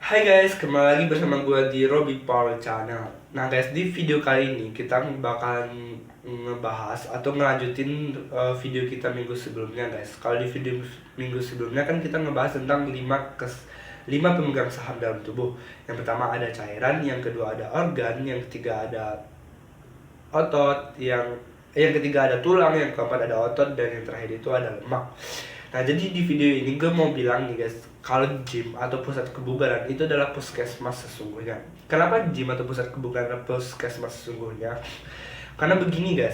Hai guys, kembali lagi bersama gue di Robby Paul Channel. Nah guys, di video kali ini kita bakalan ngebahas atau ngelanjutin video kita minggu sebelumnya guys. Kalau di video minggu sebelumnya kan kita ngebahas tentang 5 pemegang saham dalam tubuh. Yang pertama ada cairan, yang kedua ada organ, yang ketiga ada otot, yang ketiga ada tulang, yang keempat ada otot, dan yang terakhir itu ada lemak. Nah, jadi di video ini gue mau bilang nih guys, kalau gym atau pusat kebugaran itu adalah puskesmas sesungguhnya. Kenapa gym atau pusat kebugaran adalah puskesmas sesungguhnya? Karena begini guys,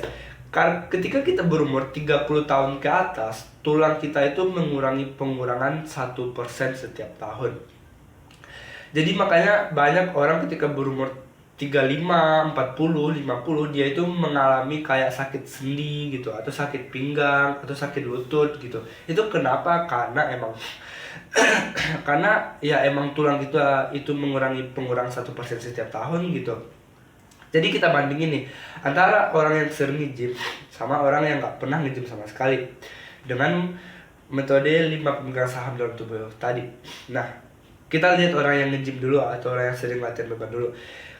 ketika kita berumur 30 tahun ke atas, tulang kita itu pengurangan 1% setiap tahun. Jadi makanya banyak orang ketika berumur 35, 40, 50 dia itu mengalami kayak sakit sendi gitu, atau sakit pinggang, atau sakit lutut gitu. Itu kenapa? Karena emang karena ya emang tulang itu pengurang 1% setiap tahun gitu. Jadi kita bandingin nih antara orang yang sering nge-gym sama orang yang nggak pernah nge-gym sama sekali dengan metode 5 pemegang saham dalam tubuh tadi. Nah, kita lihat orang yang nge-gym dulu atau orang yang sering latihan beban dulu.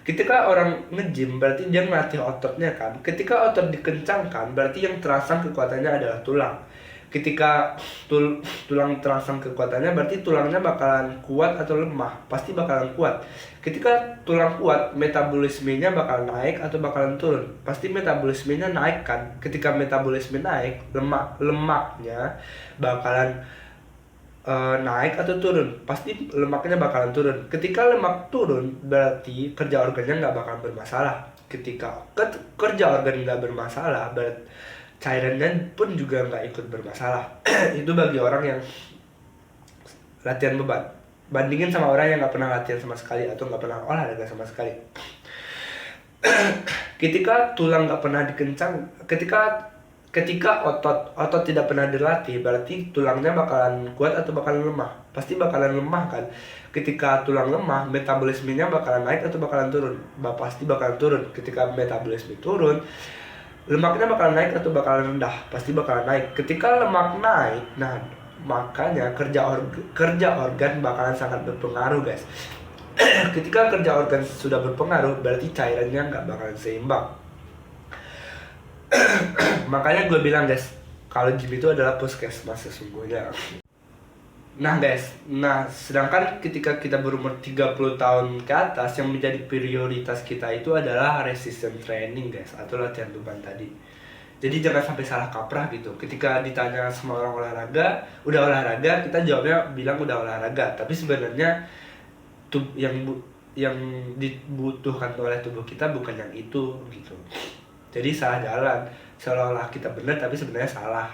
Ketika orang nge-gym berarti dia ngelatih ototnya kan. Ketika otot dikencangkan berarti yang terangsang kekuatannya adalah tulang. Ketika tulang terangsang kekuatannya berarti tulangnya bakalan kuat atau lemah. Pasti bakalan kuat. Ketika tulang kuat, metabolismenya bakalan naik atau bakalan turun. Pasti metabolismenya naik kan. Ketika metabolisme naik, lemaknya bakalan naik atau turun. Pasti lemaknya bakalan turun. Ketika lemak turun berarti kerja organnya nggak bakalan bermasalah. Ketika kerja organ nggak bermasalah berarti cairannya pun juga nggak ikut bermasalah. Itu bagi orang yang latihan beban. Bandingin sama orang yang nggak pernah latihan sama sekali atau nggak pernah olahraga sama sekali. Ketika tulang nggak pernah ketika otot tidak pernah dilatih berarti tulangnya bakalan kuat atau bakalan lemah. Pasti bakalan lemah kan. Ketika tulang lemah, metabolismenya bakalan naik atau bakalan turun. Pasti bakalan turun. Ketika metabolisme turun, lemaknya bakalan naik atau bakalan rendah. Pasti bakalan naik. Ketika lemak naik, nah makanya kerja organ bakalan sangat berpengaruh guys. Ketika kerja organ sudah berpengaruh berarti cairannya nggak bakalan seimbang. Makanya gue bilang guys, kalau gym itu adalah puskesmas sesungguhnya. Nah guys, sedangkan ketika kita berumur 30 tahun ke atas, yang menjadi prioritas kita itu adalah resistance training guys, atau latihan beban tadi. Jadi jangan sampai salah kaprah gitu. Ketika ditanya sama orang olahraga, udah olahraga, kita jawabnya bilang udah olahraga. Tapi sebenarnya yang dibutuhkan oleh tubuh kita bukan yang itu gitu. Jadi salah jalan, seolah-olah kita benar tapi sebenarnya salah.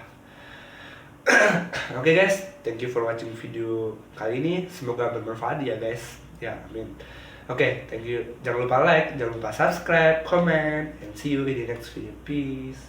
Oke guys, thank you for watching video kali ini. Semoga bermanfaat ya guys. Ya, amin. Oke, thank you. Jangan lupa like, jangan lupa subscribe, comment, and see you in the next video. Peace.